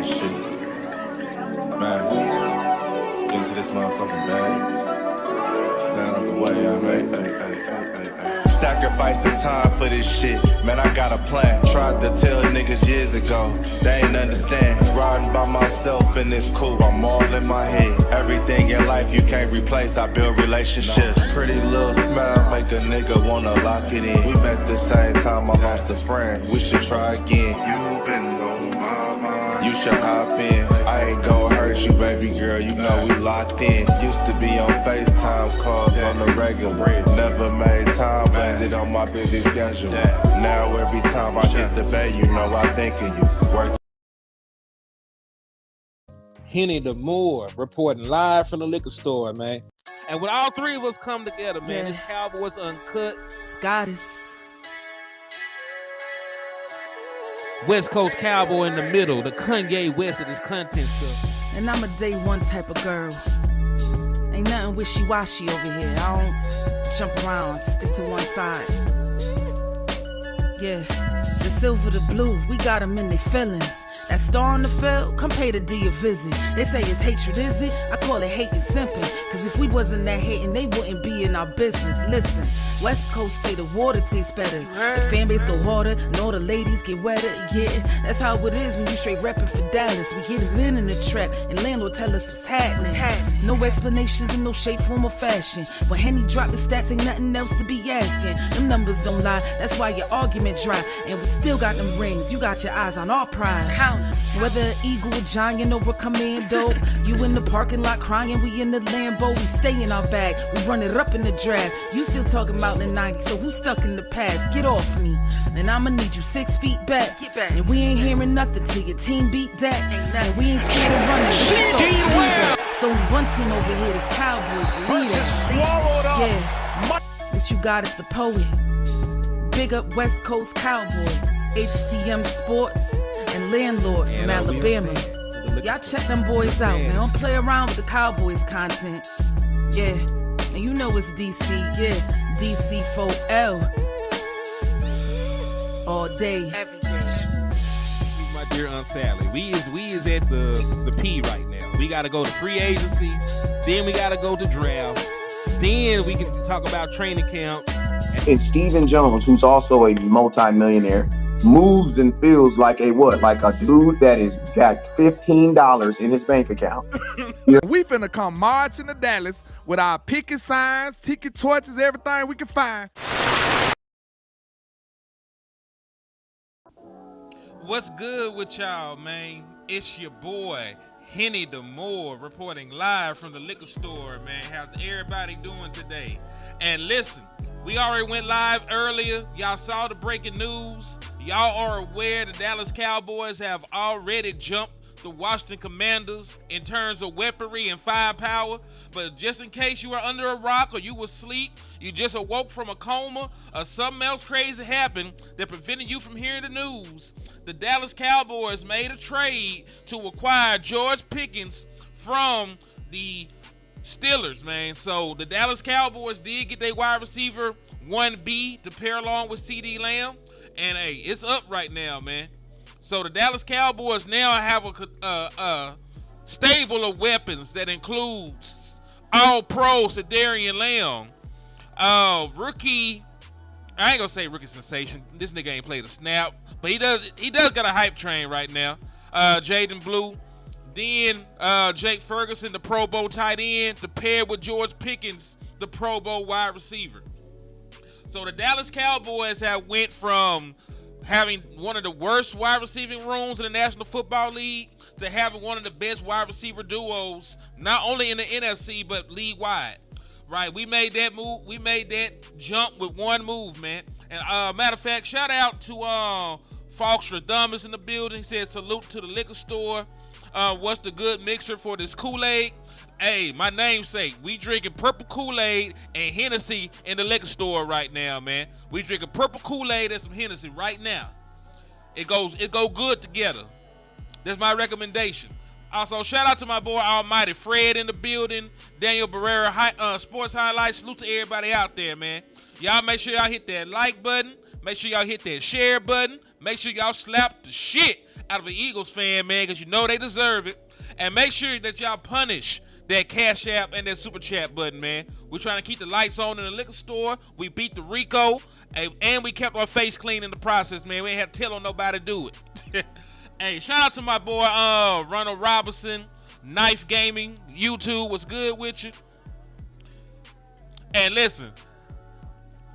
that shit. Man, get into this motherfucking bag. Stand on the way, I mean. Sacrificing time for this shit. Man, I got a plan. Tried to tell niggas years ago. They ain't understand. Riding by myself and it's cool. I'm all in my head. Everything in life you can't replace. I build relationships. Pretty little smile make a nigga wanna lock it in. We met the same time I lost a friend. We should try again. You been on my mind. You should hop in. I ain't gon' hurt you, baby girl. You know we locked in. Used to be on FaceTime calls on the regular. Never made time, landed on my busy schedule. Now every time I hit the bay, you know I think of you. Work. Henny the Moore reporting live from the liquor store, man. And when all three of us come together, man, it's Cowboys Uncut. Goddess. West Coast Cowboy in the middle, the Kanye West of this content stuff. And I'm a day one type of girl. Ain't nothing wishy-washy over here. I don't jump around, stick to one side. Yeah, the silver, the blue, we got them in their feelings. That star on the field, come pay the D a visit. They say it's hatred, is it? I call it hate and simping. Cause if we wasn't that hating, they wouldn't be in our business. Listen, West Coast say the water tastes better. The fan base go harder, and all the ladies get wetter. Yeah, that's how it is when you straight reppin' for Dallas. We get it in the trap, and landlord tell us what's happening. No explanations in no shape, form, or fashion. When Henny drop the stats, ain't nothing else to be asking. Them numbers don't lie, that's why your argument dry. And we still got them rings, you got your eyes on our prize. Whether eagle, giant, or a commando, you in the parking lot crying, we in the Lambo. We stay in our bag, we run it up in the draft. You still talking about the 90s, so who's stuck in the past? Get off me, and I'ma need you 6 feet back. And we ain't hearing nothing till your team beat Dak. And we ain't scared of running. CeeDee Lamb. So only one team over here is Cowboys. Believe it. Yeah, this you got is the poet. Big up West Coast Cowboy, HTM Sports, and Landlord from Alabama. Y'all check them boys out, man. Don't play around with the Cowboys content. Yeah, and you know it's DC. Yeah, DC 4L. All day, every day. My dear Aunt Sally, we is at the P right now. We got to go to free agency, then we got to go to draft, then we can talk about training camp. And Stephen Jones, who's also a multi-millionaire, moves and feels like a what? Like a dude that is got $15 in his bank account. We finna come marching to Dallas with our picket signs, ticket torches, everything we can find. What's good with y'all, man? It's your boy, Henny the Moore, reporting live from the liquor store, man. How's everybody doing today? And listen, we already went live earlier. Y'all saw the breaking news. Y'all are aware the Dallas Cowboys have already jumped the Washington Commanders in terms of weaponry and firepower. But just in case you were under a rock or you were asleep, you just awoke from a coma, or something else crazy happened that prevented you from hearing the news, the Dallas Cowboys made a trade to acquire George Pickens from the Steelers, man. So the Dallas Cowboys did get their wide receiver 1B to pair along with CeeDee Lamb. And hey, it's up right now, man. So the Dallas Cowboys now have a stable of weapons that includes All-Pro Cedarian Lamb, rookie. I ain't gonna say rookie sensation. This nigga ain't played a snap, but he does got a hype train right now. Jaden Blue, then Jake Ferguson, the Pro Bowl tight end, to pair with George Pickens, the Pro Bowl wide receiver. So the Dallas Cowboys have went from having one of the worst wide receiving rooms in the National Football League to having one of the best wide receiver duos, not only in the NFC, but league-wide. Right, we made that move. We made that jump with one move, man. And matter of fact, shout out to Foxtra Thomas in the building. He said salute to the liquor store. What's the good mixer for this Kool-Aid? Hey, my namesake. We drinking purple Kool-Aid and Hennessy in the liquor store right now, man. We drinking purple Kool-Aid and some Hennessy right now. It go good together. That's my recommendation. Also, shout out to my boy Almighty Fred in the building. Daniel Barrera, Sports Highlights. Salute to everybody out there, man. Y'all make sure y'all hit that like button. Make sure y'all hit that share button. make sure y'all slap the shit out of an Eagles fan, man, because you know they deserve it. And make sure that y'all punish that Cash App and that Super Chat button, man. We're trying to keep the lights on in the liquor store. We beat the Rico, and we kept our face clean in the process, man. We ain't had to tell on nobody to do it. Hey, shout out to my boy Ronald Robinson, Knife Gaming, YouTube. What's good with you? And listen,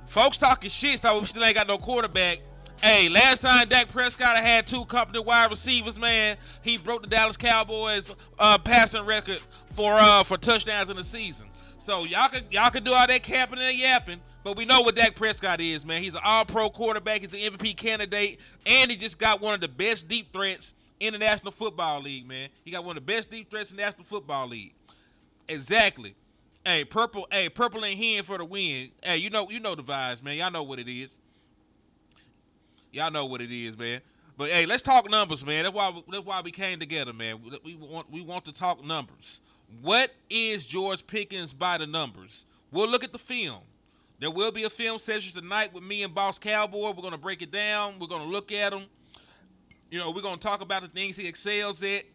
folks talking shit, so we still ain't got no quarterback. Hey, last time Dak Prescott had 2 company wide receivers, man, he broke the Dallas Cowboys passing record for touchdowns in the season. So y'all can do all that capping and yapping, but we know what Dak Prescott is, man. He's an all-pro quarterback. He's an MVP candidate, and he just got one of the best deep threats in the National Football League, man. He got one of the best deep threats in the National Football League. Exactly. Hey, purple and hen for the win. Hey, you know the vibes, man. Y'all know what it is. Y'all know what it is, man. But hey, let's talk numbers, man. That's why we came together, man. We want to talk numbers. What is George Pickens by the numbers? We'll look at the film. There will be a film session tonight with me and Boss Cowboy. We're gonna break it down. We're gonna look at him. You know, we're gonna talk about the things he excels at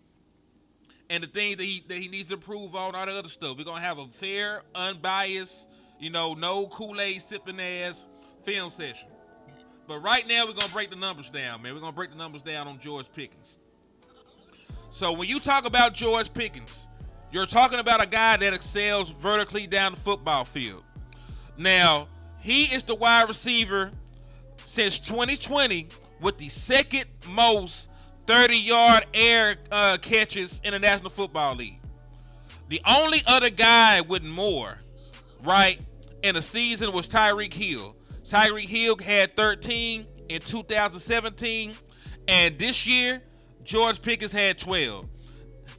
and the things that he needs to improve on, all the other stuff. We're gonna have a fair, unbiased, no Kool-Aid sipping ass film session. But right now, we're going to break the numbers down, man. We're going to break the numbers down on George Pickens. So when you talk about George Pickens, you're talking about a guy that excels vertically down the football field. Now, he is the wide receiver since 2020 with the second most 30-yard air catches in the National Football League. The only other guy with more, right, in a season was Tyreek Hill. Tyreek Hill had 13 in 2017, and this year, George Pickens had 12.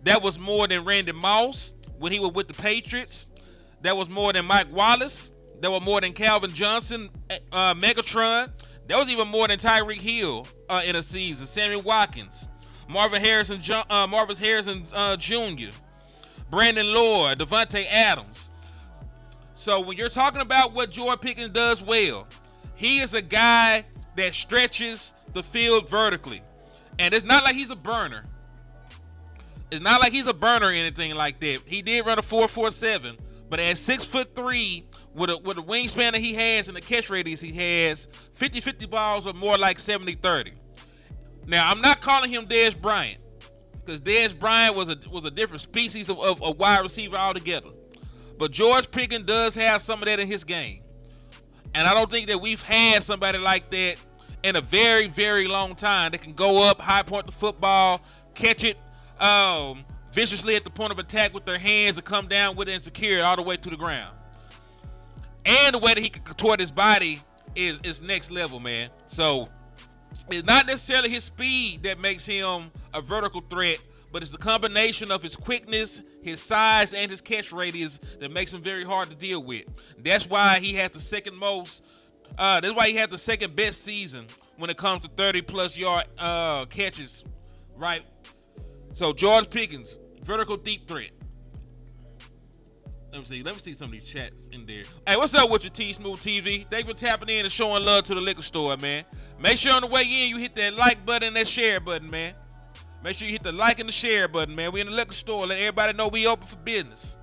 That was more than Randy Moss when he was with the Patriots. That was more than Mike Wallace. That was more than Calvin Johnson, Megatron. That was even more than Tyreek Hill in a season. Sammy Watkins, Marvin Harrison Jr., Brandon Lloyd, Devontae Adams. So when you're talking about what George Pickens does well, he is a guy that stretches the field vertically. And it's not like he's a burner. It's not like he's a burner or anything like that. He did run a 4.47, but at 6'3", with a wingspan that he has and the catch radius he has, 50-50 balls are more like 70-30. Now, I'm not calling him Dez Bryant, because Dez Bryant was a different species of wide receiver altogether. But George Pickens does have some of that in his game. And I don't think that we've had somebody like that in a very, very long time that can go up, high point the football, catch it viciously at the point of attack with their hands and come down with it and secure it all the way to the ground. And the way that he can contort his body is next level, man. So it's not necessarily his speed that makes him a vertical threat, but it's the combination of his quickness, his size, and his catch radius that makes him very hard to deal with. That's why he has the second most. That's why he has the second best season when it comes to 30-plus yard catches, right? So George Pickens, vertical deep threat. Let me see some of these chats in there. Hey, what's up with your T-Smooth TV? Thanks for tapping in and showing love to the liquor store, man. Make sure on the way in you hit that like button and that share button, man. Make sure you hit the like and the share button, man. We in the liquor store. Let everybody know we open for business.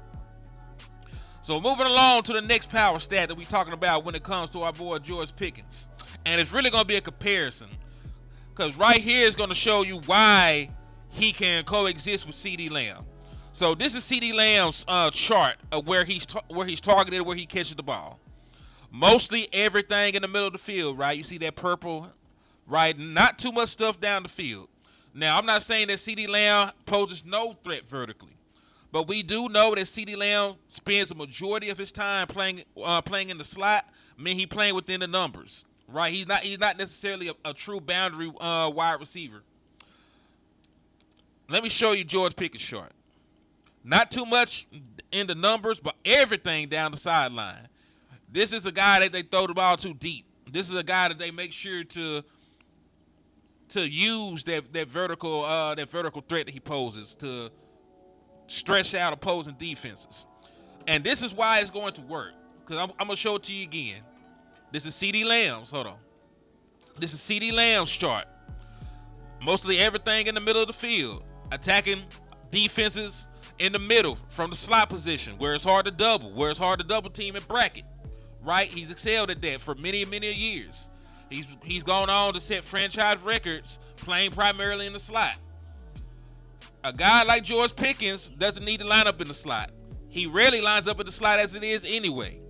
So moving along to the next power stat that we talking about when it comes to our boy George Pickens. And it's really going to be a comparison. Because right here is going to show you why he can coexist with CeeDee Lamb. So this is CeeDee Lamb's chart of where he's targeted, where he catches the ball. Mostly everything in the middle of the field, right? You see that purple, right? Not too much stuff down the field. Now, I'm not saying that CeeDee Lamb poses no threat vertically, but we do know that CeeDee Lamb spends a majority of his time playing in the slot. I mean, he's playing within the numbers, right? He's not necessarily a true boundary wide receiver. Let me show you George Pickens' chart. Not too much in the numbers, but everything down the sideline. This is a guy that they throw the ball too deep. This is a guy that they make sure to use that vertical threat that he poses to stretch out opposing defenses. And this is why it's going to work. Because I'm going to show it to you again. This is CeeDee Lamb's. Hold on. This is CeeDee Lamb's chart. Mostly everything in the middle of the field. Attacking defenses in the middle from the slot position where it's hard to double team and bracket. Right? He's excelled at that for many years. He's gone on to set franchise records playing primarily in the slot. A guy like George Pickens doesn't need to line up in the slot. He rarely lines up in the slot as it is anyway.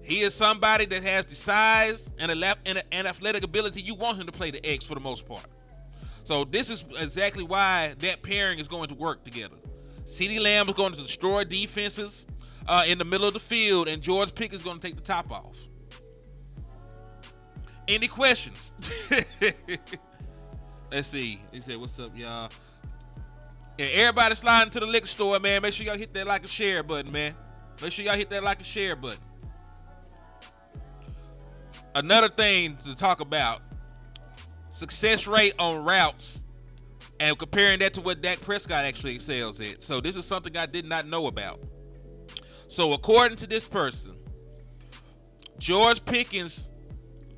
He is somebody that has the size and athletic ability you want him to play the X for the most part. So this is exactly why that pairing is going to work together. CeeDee Lamb is going to destroy defenses in the middle of the field, and George Pickens is going to take the top off. Any questions? Let's see. He said, "What's up, y'all?" And everybody sliding to the liquor store, man. Make sure y'all hit that like and share button, man. Make sure y'all hit that like and share button. Another thing to talk about: success rate on routes, and comparing that to what Dak Prescott actually excels at. So this is something I did not know about. So according to this person, George Pickens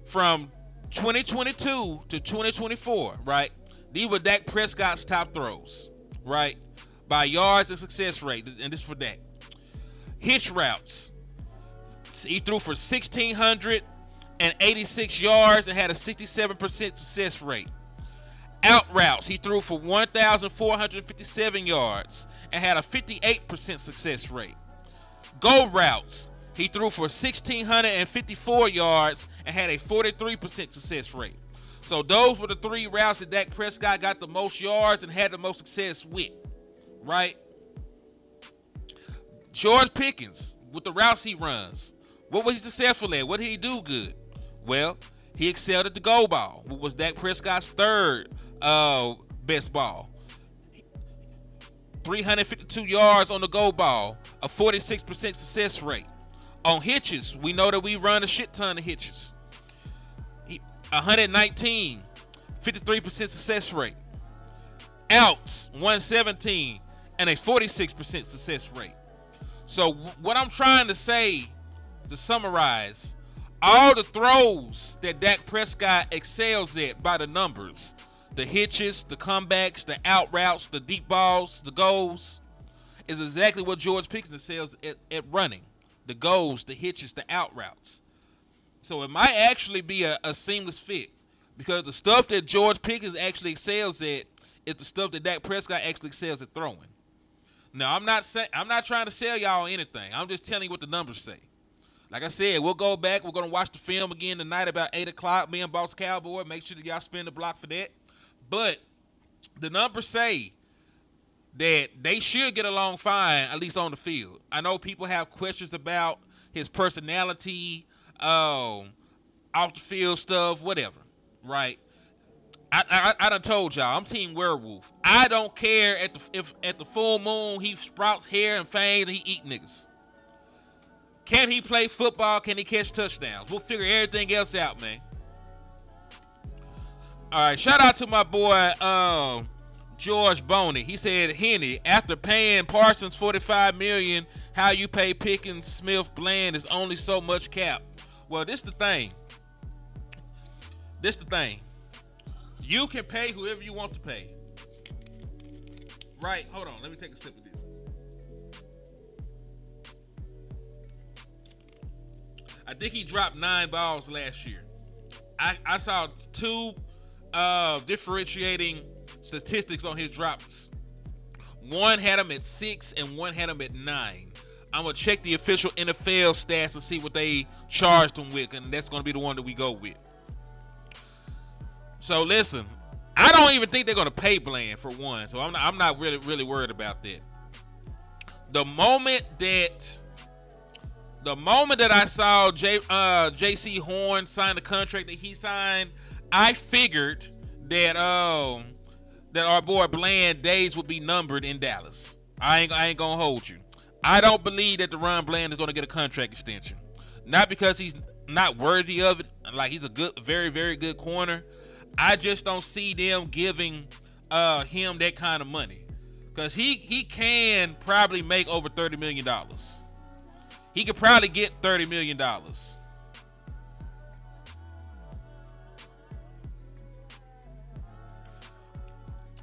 from 2022 to 2024, right? These were Dak Prescott's top throws, right? By yards and success rate, and this is for Dak. Hitch routes, he threw for 1,686 yards and had a 67% success rate. Out routes, he threw for 1,457 yards and had a 58% success rate. Go routes, he threw for 1,654 yards and had a 43% success rate. So those were the three routes that Dak Prescott got the most yards and had the most success with, right? George Pickens, with the routes he runs, what was he successful at? What did he do good? Well, he excelled at the go ball, what was Dak Prescott's third best ball. 352 yards on the go ball, a 46% success rate. On hitches, we know that we run a shit ton of hitches. 119, 53% success rate. Outs, 117, and a 46% success rate. So what I'm trying to say, to summarize, all the throws that Dak Prescott excels at by the numbers, the hitches, the comebacks, the out routes, the deep balls, the goals, is exactly what George Pickens excels at running. The goals, the hitches, the out routes. So it might actually be a seamless fit, because the stuff that George Pickens actually excels at is the stuff that Dak Prescott actually excels at throwing. Now, I'm not trying to sell y'all anything. I'm just telling you what the numbers say. Like I said, we'll go back. We're going to watch the film again tonight about 8 o'clock. Me and Boss Cowboy. Make sure that y'all spin the block for that. But the numbers say that they should get along fine, at least on the field. I know people have questions about his personality, off the field stuff, whatever, right? I done told y'all, I'm Team Werewolf. I don't care if at the full moon he sprouts hair and fangs and he eat niggas. Can he play football? Can he catch touchdowns? We'll figure everything else out, man. All right, shout out to my boy George Boney. He said, "Henny, after paying Parsons $45 million, how you pay Pickens, Smith, Bland is only so much cap." Well, this the thing. You can pay whoever you want to pay. Right? Hold on. Let me take a sip of this. I think he dropped 9 balls last year. I saw 2 differentiating statistics on his drops. One had him at 6 and one had him at 9. I'm going to check the official NFL stats and see what they charged him with, and that's going to be the one that we go with. So listen, I don't even think they're going to pay Bland for one, so I'm not really worried about that. The moment that I saw J.C. Horn sign the contract that he signed, I figured that our boy Bland days would be numbered in Dallas. I ain't gonna hold you. I don't believe that Deron Bland is gonna get a contract extension. Not because he's not worthy of it. Like, he's a good, very, very good corner. I just don't see them giving him that kind of money, because he can probably make over $30 million. He could probably get $30 million.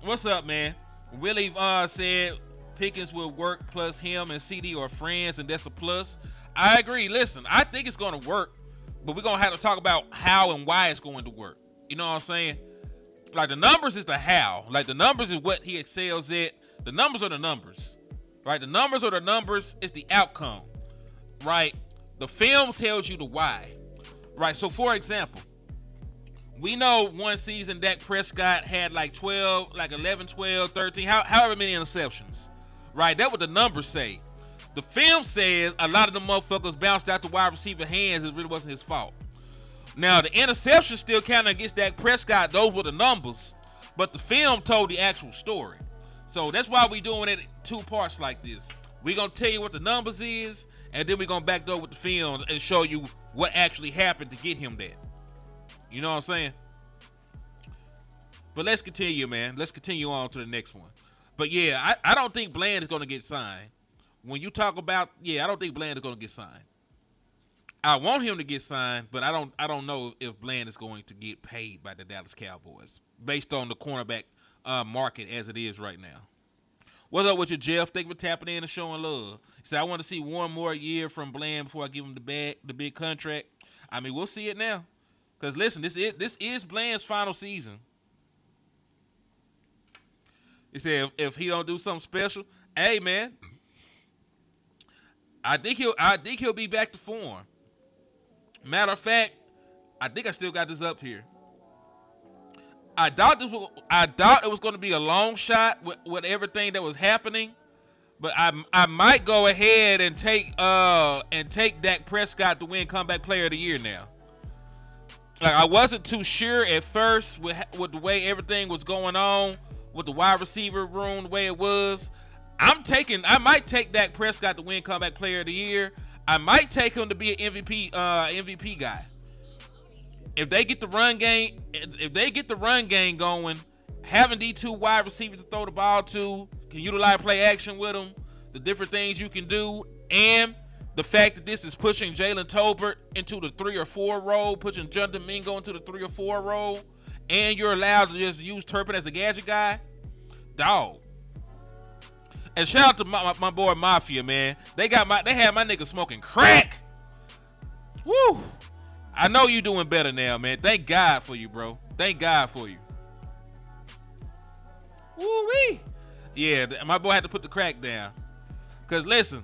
What's up, man? Willie said Pickens will work plus him and CD are friends, and that's a plus. I agree. Listen, I think it's going to work, but we're going to have to talk about how and why it's going to work. You know what I'm saying? Like, the numbers is the how. Like, the numbers is what he excels at. The numbers are the numbers, right? The numbers are the numbers. It's the outcome, right? The film tells you the why, right? So, for example, we know one season Dak Prescott had like 11, 12, 13, however many interceptions, right? That's what the numbers say. The film says a lot of the motherfuckers bounced out the wide receiver hands. It really wasn't his fault. Now, the interception still counted against Dak Prescott. Those were the numbers. But the film told the actual story. So that's why we doing it in two parts like this. We're going to tell you what the numbers is, and then we're going to backdoor with the film and show you what actually happened to get him there. You know what I'm saying? But let's continue, man. Let's continue on to the next one. But, yeah, I don't think Bland is going to get signed. When you talk about, I don't think Bland is going to get signed. I want him to get signed, but I don't know if Bland is going to get paid by the Dallas Cowboys based on the cornerback market as it is right now. What's up with you, Jeff? Thank you for tapping in and showing love. He said, I want to see one more year from Bland before I give him the big contract. I mean, we'll see it now. Because, listen, this is Bland's final season. He said if he don't do something special, hey, man, I think he'll be back to form. Matter of fact, I think I still got this up here. I thought it was going to be a long shot with everything that was happening, but I might go ahead and take Dak Prescott to win Comeback Player of the Year now. Like, I wasn't too sure at first with the way everything was going on with the wide receiver room the way it was. I might take Dak Prescott to win Comeback Player of the Year. I might take him to be an MVP guy. If they get the run game going, having these two wide receivers to throw the ball to, can utilize play action with them, the different things you can do, and the fact that this is pushing Jalen Tolbert into the 3 or 4 role, pushing Jonathan Mingo into the 3 or 4 role, and you're allowed to just use Turpin as a gadget guy, dog. And shout out to my boy Mafia, man. They had my nigga smoking crack. Woo! I know you doing better now, man. Thank God for you, bro. Thank God for you. Woo-wee. Yeah, my boy had to put the crack down. Because, listen,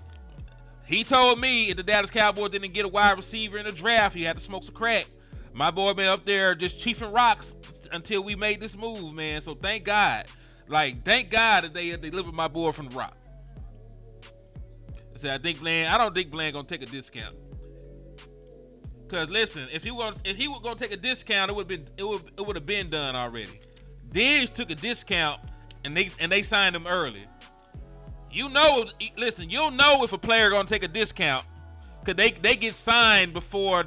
he told me if the Dallas Cowboys didn't get a wide receiver in the draft, he had to smoke some crack. My boy been up there just chiefing rocks until we made this move, man. So thank God. Like, thank God that they delivered my boy from the rock. I said, I don't think Bland gonna take a discount. Cause listen, if he was gonna take a discount, it would have been done already. Diggs took a discount and they signed him early. You'll know if a player gonna take a discount, cause they get signed before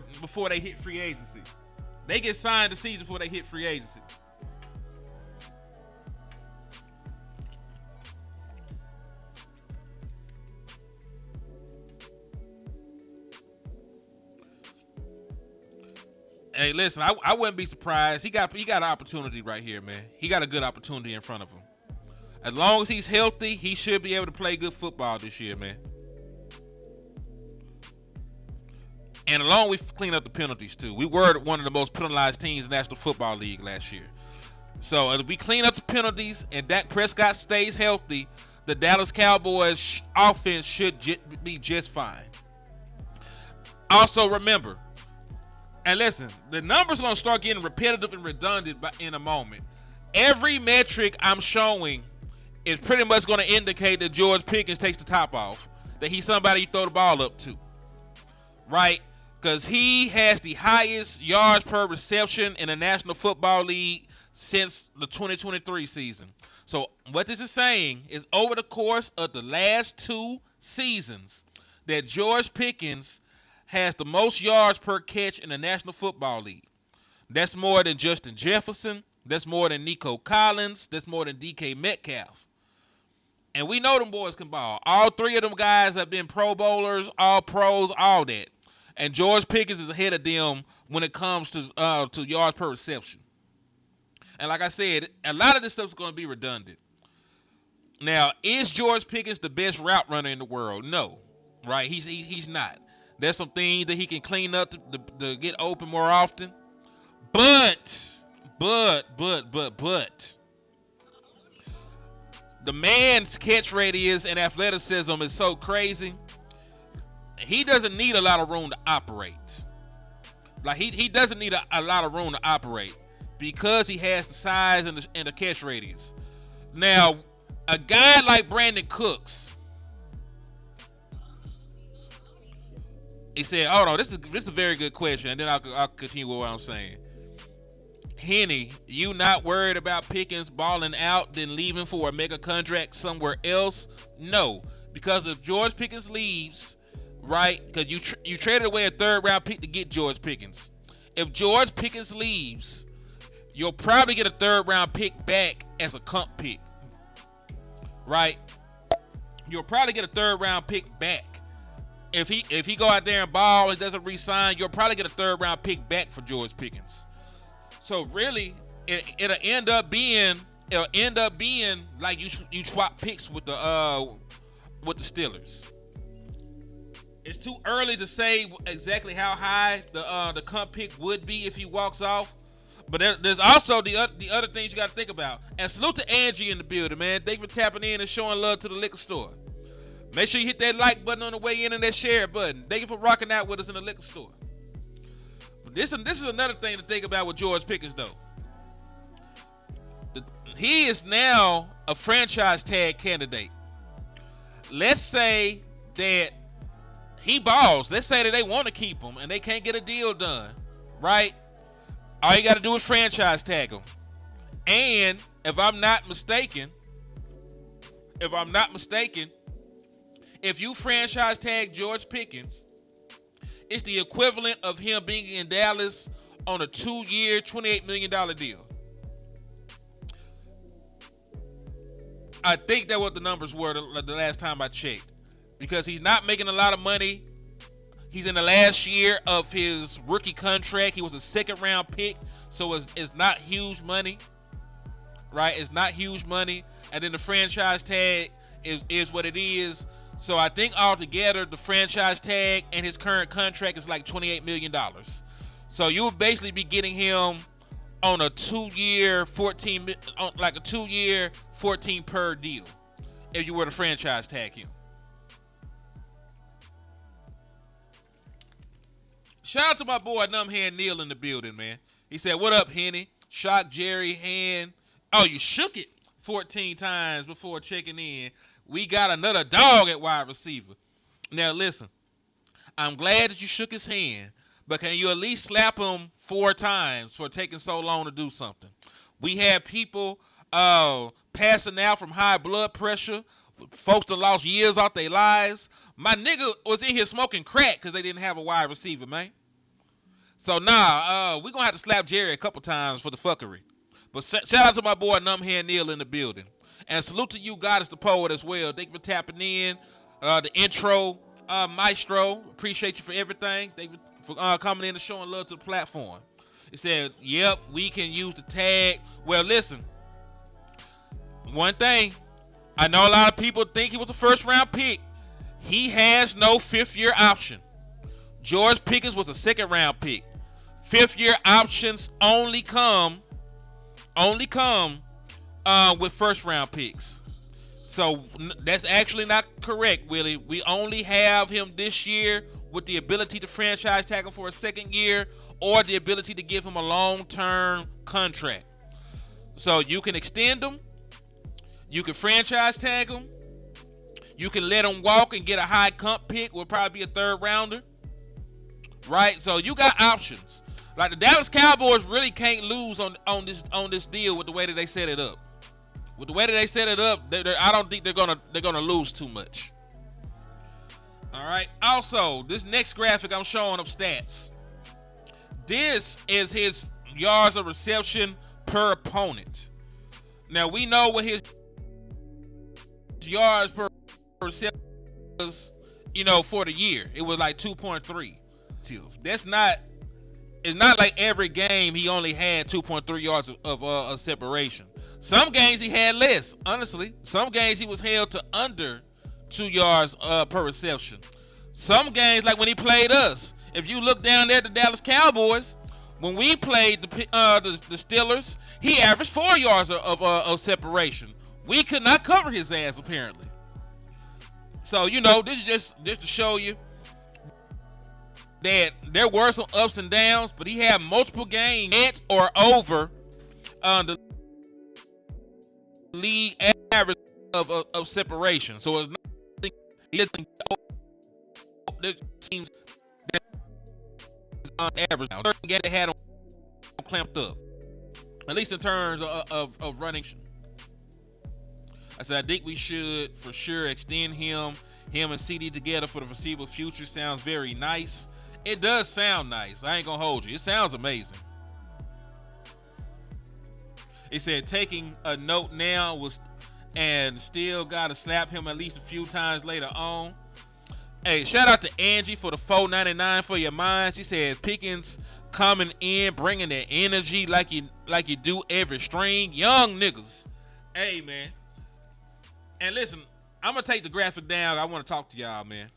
they hit free agency. They get signed the season before they hit free agency. Hey, listen, I wouldn't be surprised. He got an opportunity right here, man. He got a good opportunity in front of him. As long as he's healthy, he should be able to play good football this year, man. And along we clean up the penalties too. We were one of the most penalized teams in the National Football League last year. So if we clean up the penalties and Dak Prescott stays healthy, the Dallas Cowboys offense should be just fine. Also remember, and listen, the numbers are going to start getting repetitive and redundant in a moment. Every metric I'm showing is pretty much going to indicate that George Pickens takes the top off, that he's somebody you throw the ball up to, right? Because he has the highest yards per reception in the National Football League since the 2023 season. So what this is saying is over the course of the last 2 seasons that George Pickens has the most yards per catch in the National Football League. That's more than Justin Jefferson. That's more than Nico Collins. That's more than DK Metcalf. And we know them boys can ball. All 3 of them guys have been Pro Bowlers, all pros, all that. And George Pickens is ahead of them when it comes to yards per reception. And like I said, a lot of this stuff is going to be redundant. Now, is George Pickens the best route runner in the world? No, right? He's not. There's some things that he can clean up to get open more often. But, the man's catch radius and athleticism is so crazy. He doesn't need a lot of room to operate. Like, he doesn't need a lot of room to operate because he has the size and the catch radius. Now, a guy like Brandon Cooks, he said, "Oh no, this is a very good question," and then I'll continue with what I'm saying. Henny, you not worried about Pickens balling out, then leaving for a mega contract somewhere else? No, because if George Pickens leaves, right? Because you traded away a 3rd round pick to get George Pickens. If George Pickens leaves, you'll probably get a 3rd round pick back as a comp pick, right? You'll probably get a 3rd round pick back. If he go out there and ball and doesn't re-sign, you'll probably get a 3rd round pick back for George Pickens. So really, it'll end up being like you swap picks with the Steelers. It's too early to say exactly how high the comp pick would be if he walks off. But there's also the other things you got to think about. And salute to Angie in the building, man. Thank you for tapping in and showing love to the liquor store. Make sure you hit that like button on the way in and that share button. Thank you for rocking out with us in the liquor store. But this is another thing to think about with George Pickens, though. He is now a franchise tag candidate. Let's say that he balls. Let's say that they want to keep him and they can't get a deal done, right? All you got to do is franchise tag him. And if I'm not mistaken, if you franchise tag George Pickens, it's the equivalent of him being in Dallas on a 2-year, $28 million deal. I think that what the numbers were the last time I checked. Because he's not making a lot of money. He's in the last year of his rookie contract. He was a 2nd round pick. So it's not huge money. Right? It's not huge money. And then the franchise tag is what it is. So I think altogether the franchise tag and his current contract is like $28 million. So you would basically be getting him on a 2-year, 14 per deal if you were to franchise tag him. Shout out to my boy Numbhand Neil in the building, man. He said, "What up, Henny? Shock Jerry hand. Oh, you shook it 14 times before checking in. We got another dog at wide receiver." Now listen, I'm glad that you shook his hand, but can you at least slap him 4 times for taking so long to do something? We had people passing out from high blood pressure. Folks that lost years off their lives. My nigga was in here smoking crack because they didn't have a wide receiver, man. So we're going to have to slap Jerry a couple times for the fuckery. But shout out to my boy Numbhand Neil in the building. And salute to you, God is the poet, as well. Thank you for tapping in. The intro, Maestro. Appreciate you for everything. Thank you for coming in and showing love to the platform. It said, "Yep, we can use the tag." Well, listen. One thing. I know a lot of people think he was a 1st round pick. He has no 5th-year option. George Pickens was a 2nd round pick. 5th-year options only come with 1st round picks. So that's actually not correct, Willie. We only have him this year with the ability to franchise tag him for a 2nd year or the ability to give him a long-term contract. So you can extend him. You can franchise tag him. You can let him walk and get a high comp pick. Will probably be a 3rd rounder. Right? So you got options. Like the Dallas Cowboys really can't lose on this deal with the way that they set it up. With the way that they set it up, I don't think they're gonna lose too much. All right. Also, this next graphic I'm showing of stats. This is his yards of reception per opponent. Now we know what his yards per reception was, for the year. It was like 2.3. That's not It's not like every game he only had 2.3 yards of separation. Some games he had less, honestly. Some games he was held to under 2 yards per reception. Some games, like when he played us, if you look down there at the Dallas Cowboys, when we played the Steelers, he averaged 4 yards of separation. We could not cover his ass, apparently. So, this is just to show you that there were some ups and downs, but he had multiple games at or over the league average of separation. So it's nothing that seems on average now. They had him clamped up, at least in terms of running. I said I think we should for sure extend him and CeeDee together for the foreseeable future. Sounds very nice. It does sound nice. I ain't gonna hold you. It sounds amazing. He said taking a note now was, and still gotta slap him at least a few times later on. Hey, shout out to Angie for the $4.99 for your mind. She says Pickens coming in, bringing that energy like you do every string. Young niggas. Hey, man. And listen, I'm gonna take the graphic down. I want to talk to y'all, man.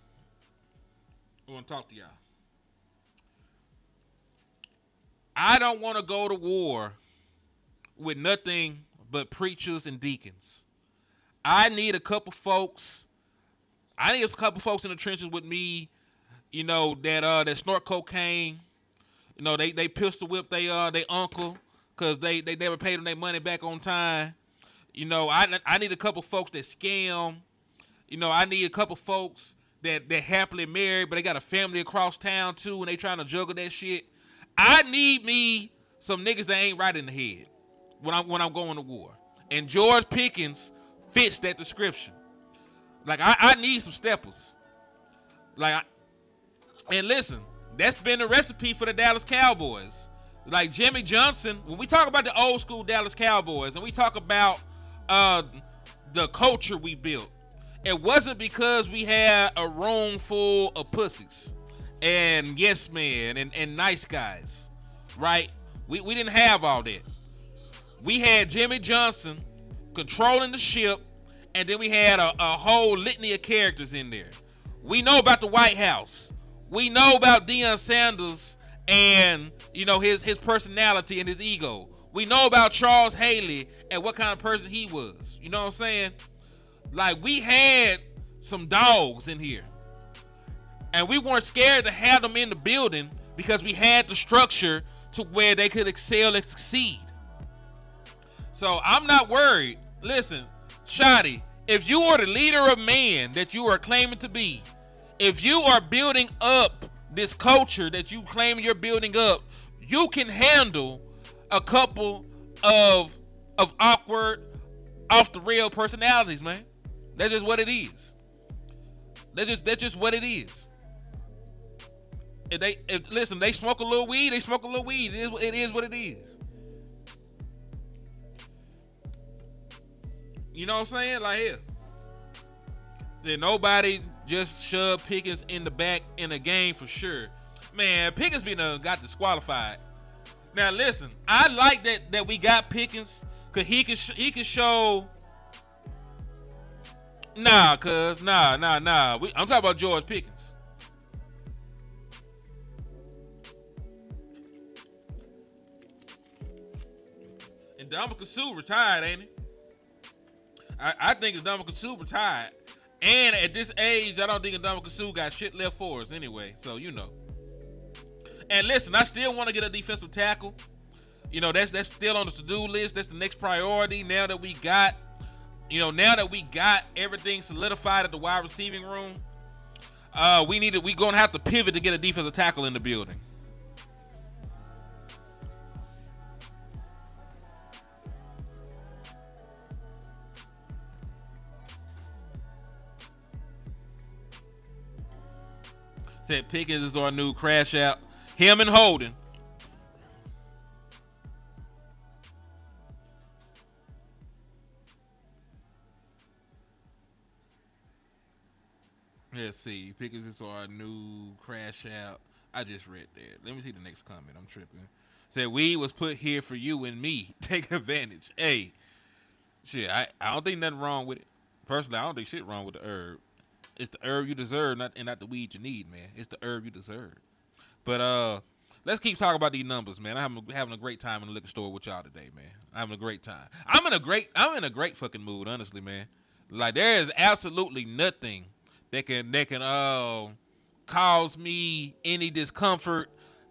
I don't want to go to war with nothing but preachers and deacons. I need a couple folks in the trenches with me, that snort cocaine. They pistol whip they uncle because they never paid them their money back on time. I need a couple folks that scam. I need a couple folks that they're happily married, but they got a family across town too, and they trying to juggle that shit. I need me some niggas that ain't right in the head when I'm going to war. And George Pickens fits that description. Like I need some steppers. And listen, that's been the recipe for the Dallas Cowboys. Like Jimmy Johnson, when we talk about the old school Dallas Cowboys and we talk about the culture we built, it wasn't because we had a room full of pussies and yes men and nice guys, right? We didn't have all that. We had Jimmy Johnson controlling the ship, and then we had a whole litany of characters in there. We know about the White House. We know about Deion Sanders and his personality and his ego. We know about Charles Haley and what kind of person he was. You know what I'm saying? Like, we had some dogs in here. And we weren't scared to have them in the building because we had the structure to where they could excel and succeed. So I'm not worried. Listen, Shotty, if you are the leader of man that you are claiming to be, if you are building up this culture that you claim you're building up, you can handle a couple of awkward, off the rail personalities, man. That's just what it is. That's just what it is. Listen, they smoke a little weed, they smoke a little weed. It is what it is. You know what I'm saying? Like, here. Then nobody just shoved Pickens in the back in the game for sure. Man, Pickens got disqualified. Now listen, I like that we got Pickens because he can show. Nah. I'm talking about George Pickens. And Ndamukong Suh retired, ain't he? I think Ndamukong Suh retired. And at this age, I don't think Ndamukong Suh got shit left for us anyway. So, And listen, I still want to get a defensive tackle. That's still on the to-do list. That's the next priority now that we got everything solidified at the wide receiving room. We're going to have to pivot to get a defensive tackle in the building. Said Pickens is our new crash out. Him and Holden. Let's see. Pickens is our new crash out. I just read that. Let me see the next comment. I'm tripping. Said weed was put here for you and me. Take advantage. Hey, shit, I don't think nothing wrong with it. Personally, I don't think shit wrong with the herb. It's the herb you deserve, not the weed you need, man. It's the herb you deserve. But let's keep talking about these numbers, man. I'm having a great time in the liquor store with y'all today, man. I'm having a great time. I'm in a great fucking mood, honestly, man. Like there is absolutely nothing that can cause me any discomfort.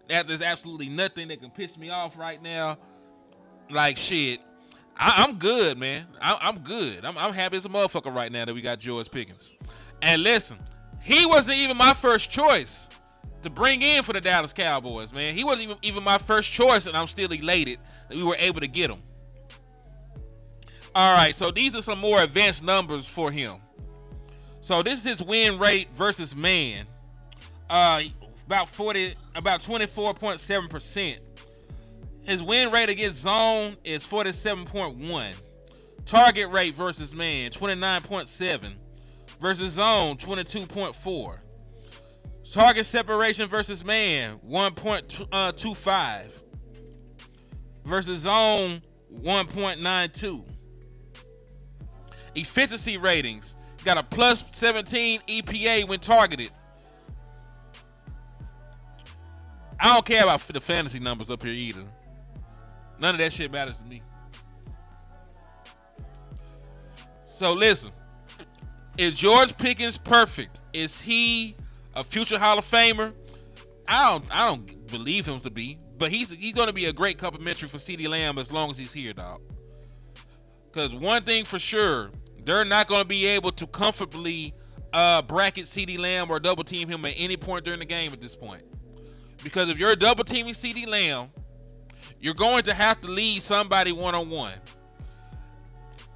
There's absolutely nothing that can piss me off right now. Like shit, I'm good, man. I'm good. I'm happy as a motherfucker right now that we got George Pickens. And listen, he wasn't even my first choice to bring in for the Dallas Cowboys, man. He wasn't even my first choice, and I'm still elated that we were able to get him. All right, so these are some more advanced numbers for him. So this is his win rate versus man. About 24.7%. His win rate against zone is 47.1. Target rate versus man 29.7. Versus zone 22.4. Target separation versus man 1.25. Versus zone 1.92. Efficiency ratings got a plus 17 EPA when targeted. I don't care about the fantasy numbers up here either. None of that shit matters to me. So listen, is George Pickens perfect? Is he a future Hall of Famer? I don't believe him to be, but he's going to be a great complimentary for CeeDee Lamb as long as he's here, dog. Because one thing for sure, they're not going to be able to comfortably bracket CeeDee Lamb or double team him at any point during the game at this point. Because if you're double teaming CeeDee Lamb, you're going to have to lead somebody one-on-one.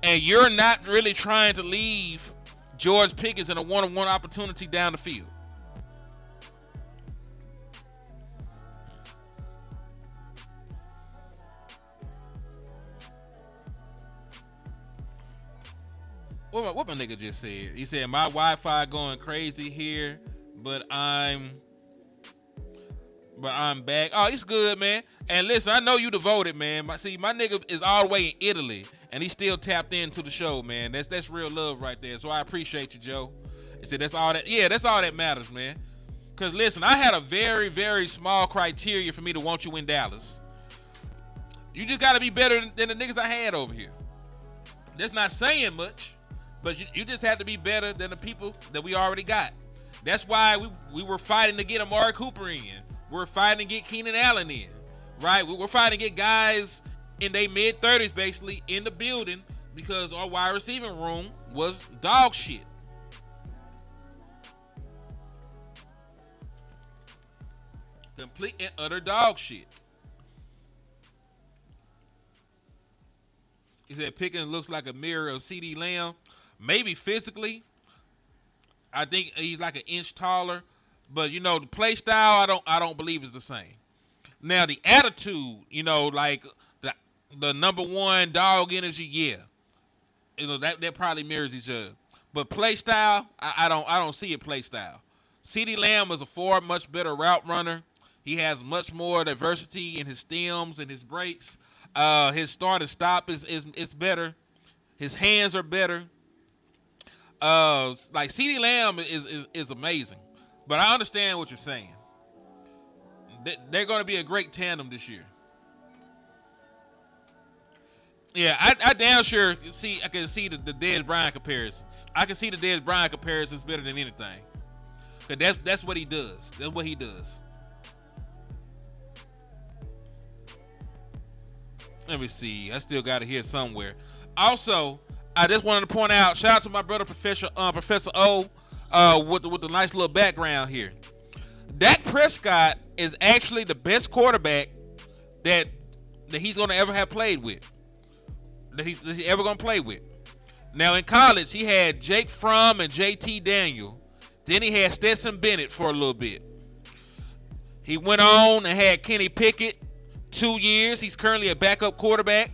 And you're not really trying to leave George Pickens in a one-on-one opportunity down the field. What my nigga just said? He said, my Wi-Fi going crazy here, but I'm back. Oh, it's good, man. And listen, I know you devoted, man. My nigga is all the way in Italy, and he still tapped into the show, man. That's real love right there. So I appreciate you, Joe. He said that's all that matters, man. Cause listen, I had a very, very small criteria for me to want you in Dallas. You just gotta be better than the niggas I had over here. That's not saying much, but you just have to be better than the people that we already got. That's why we were fighting to get Amari Cooper in. We're fighting to get Keenan Allen in, right? We're fighting to get guys in their mid-30s basically in the building because our wide receiving room was dog shit. Complete and utter dog shit. He said Pickens looks like a mirror of CeeDee Lamb. Maybe physically. I think he's like an inch taller. But, the play style, I don't believe is the same. Now, the attitude, like the number one dog energy, yeah. That probably mirrors each other. But play style, I don't see it play style. CeeDee Lamb is a much better route runner. He has much more diversity in his stems and his breaks. His start and stop is better. His hands are better. Like CeeDee Lamb is amazing. But I understand what you're saying. They're going to be a great tandem this year. Yeah, I damn sure I can see the Dez Bryant comparisons. I can see the Dez Bryant comparisons better than anything. Cause that's what he does. That's what he does. Let me see. I still got it here somewhere. Also, I just wanted to point out, shout out to my brother Professor O with the nice little background here. Dak Prescott is actually the best quarterback that he's going to ever have played with. That he's ever going to play with. Now, in college, he had Jake Fromm and JT Daniel. Then he had Stetson Bennett for a little bit. He went on and had Kenny Pickett 2 years. He's currently a backup quarterback.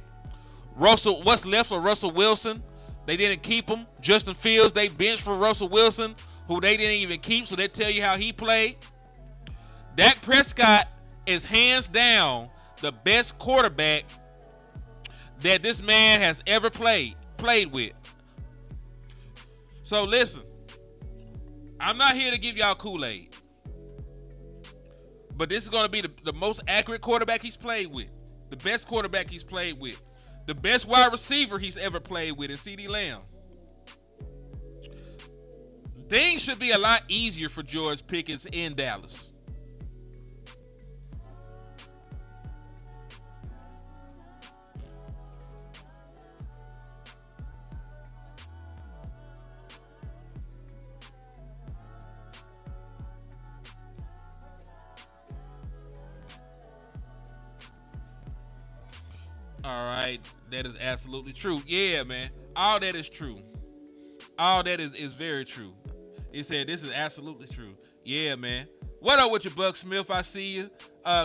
What's left of Russell Wilson? They didn't keep him. Justin Fields, they benched for Russell Wilson, who they didn't even keep, so they tell you how he played. Dak Prescott is hands down the best quarterback that this man has ever played with. So listen, I'm not here to give y'all Kool-Aid, but this is going to be the most accurate quarterback he's played with, the best quarterback he's played with, the best wide receiver he's ever played with is CeeDee Lamb. Things should be a lot easier for George Pickens in Dallas. All right, that is absolutely true. Yeah, man, all that is true. All that is very true. He said this is absolutely true. Yeah, man. What up with you, Buck Smith? I see you.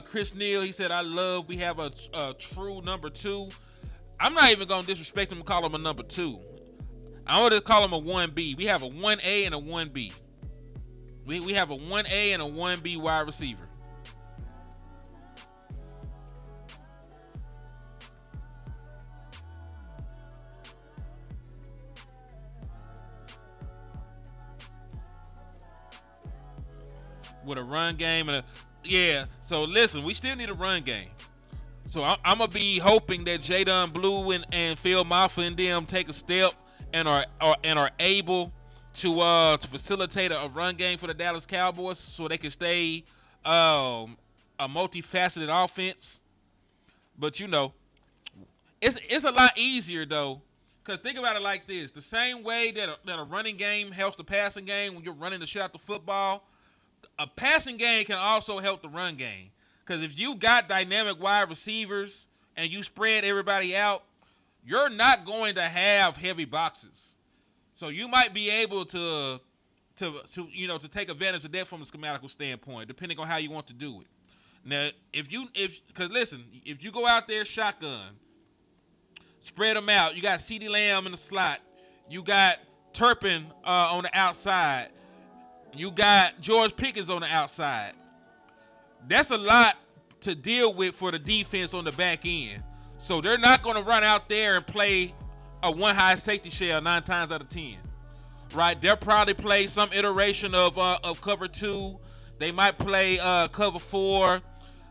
Chris Neal, he said, we have a true number 2. I'm not even going to disrespect him and call him a number 2. I want to call him a 1B. We have a 1A and a 1B. We have a 1A and a 1B wide receiver. With a run game so listen, we still need a run game. So I'm gonna be hoping that Jadon Blue and Phil Maffa and them take a step and are able to facilitate a run game for the Dallas Cowboys so they can stay a multifaceted offense. But it's a lot easier though, because think about it like this: the same way that a running game helps the passing game when you're running the shit out the football, a passing game can also help the run game. Because if you got dynamic wide receivers and you spread everybody out, you're not going to have heavy boxes. So you might be able to take advantage of that from a schematical standpoint, depending on how you want to do it. Now, because listen, if you go out there shotgun, spread them out. You got CeeDee Lamb in the slot. You got Turpin on the outside. You got George Pickens on the outside. That's a lot to deal with for the defense on the back end. So they're not going to run out there and play a one high safety shell 9 times out of 10. Right? They'll probably play some iteration of cover 2. They might play cover 4.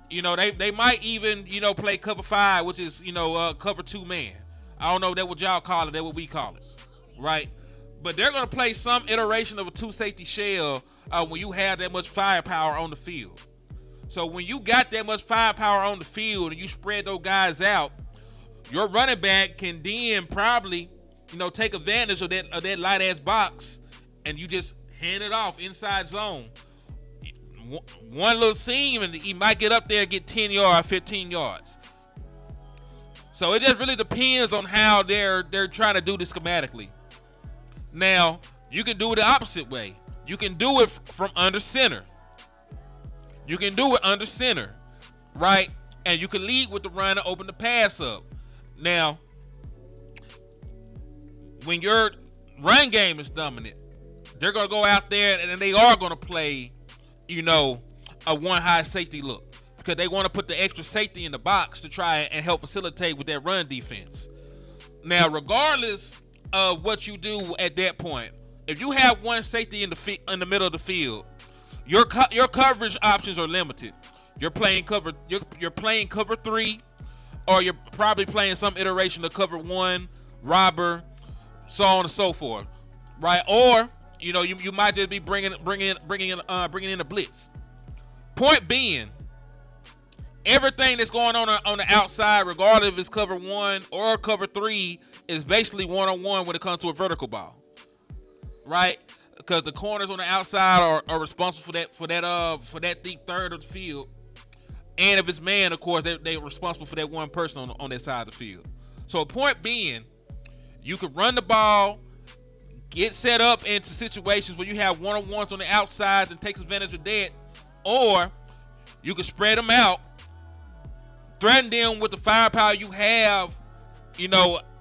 They might even play cover 5, which is cover 2 man. I don't know if that's what y'all call it. That's what we call it. Right? But they're going to play some iteration of a 2 safety shell when you have that much firepower on the field. So when you got that much firepower on the field and you spread those guys out, your running back can then probably, take advantage of that light ass box, and you just hand it off inside zone. One little seam, and he might get up there and get 10 yards, 15 yards. So it just really depends on how they're trying to do this schematically. Now, you can do it the opposite way. You can do it from under center. You can do it under center, right? And you can lead with the run and open the pass up. Now, when your run game is dominant, they're going to go out there and they are going to play, a one high safety look, because they want to put the extra safety in the box to try and help facilitate with that run defense. Now, regardless of what you do at that point, if you have one safety in the middle of the field, your coverage options are limited. You're playing cover 3, or you're probably playing some iteration of cover 1, robber, so on and so forth, right? Or you might just be bringing in a blitz. Point being, everything that's going on the outside, regardless if it's cover 1 or cover 3, is basically one-on-one when it comes to a vertical ball, right? Because the corners on the outside are responsible for that deep third of the field, and if it's man, of course, they're responsible for that one person on that side of the field. So, point being, you can run the ball, get set up into situations where you have one-on-ones on the outsides and takes advantage of that, or you can spread them out, threaten them with the firepower you have,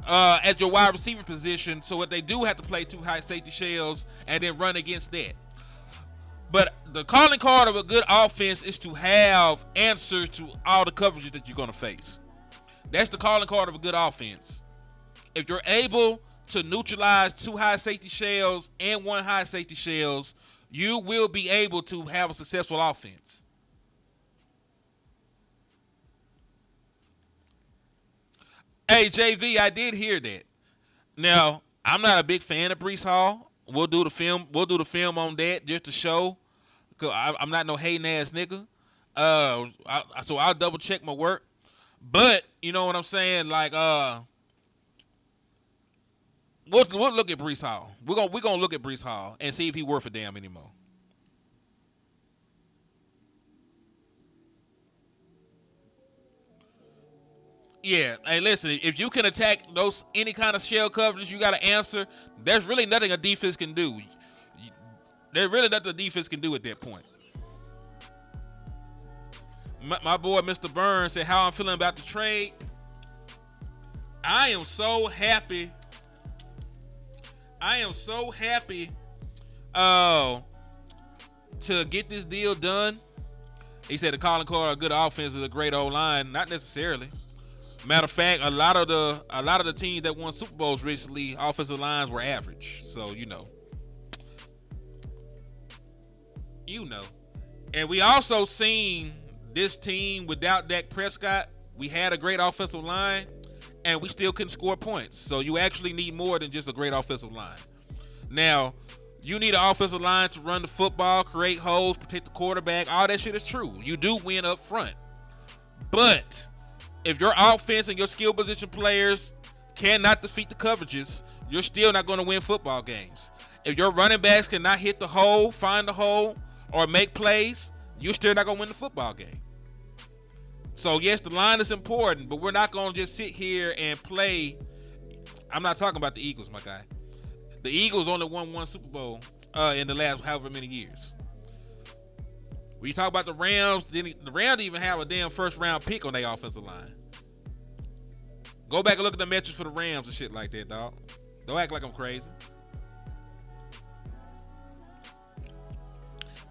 at your wide receiver position, so that they do have to play 2 high safety shells and then run against that. But the calling card of a good offense is to have answers to all the coverages that you're going to face. That's the calling card of a good offense. If you're able to neutralize 2 high safety shells and 1 high safety shells, you will be able to have a successful offense. Hey, JV, I did hear that. Now, I'm not a big fan of Breece Hall. We'll do the film on that just to show. Cause I'm not no hating ass nigga. So I'll double check my work. But you know what I'm saying? Like, we'll look at Breece Hall. We're gonna look at Breece Hall and see if he worth a damn anymore. Yeah, hey, listen. If you can attack those any kind of shell coverage, you got to answer. There's really nothing a defense can do. There's really nothing a defense can do at that point. My boy, Mr. Burns, said how I'm feeling about the trade. I am so happy. To get this deal done. He said the calling card of a good offense is a great O-line. Not necessarily. Matter of fact, a lot of the teams that won Super Bowls recently, offensive lines were average. So you know. And we also seen this team without Dak Prescott. We had a great offensive line, and we still couldn't score points. So you actually need more than just a great offensive line. Now, you need an offensive line to run the football, create holes, protect the quarterback. All that shit is true. You do win up front. But if your offense and your skill position players cannot defeat the coverages, you're still not going to win football games. If your running backs cannot hit the hole, find the hole, or make plays, you're still not going to win the football game. So, yes, the line is important, but we're not going to just sit here and play. I'm not talking about the Eagles, my guy. The Eagles only won 1 Super Bowl in the last however many years. When you talk about the Rams, the Rams didn't even have a damn first-round pick on their offensive line. Go back and look at the metrics for the Rams and shit like that, dog. Don't act like I'm crazy.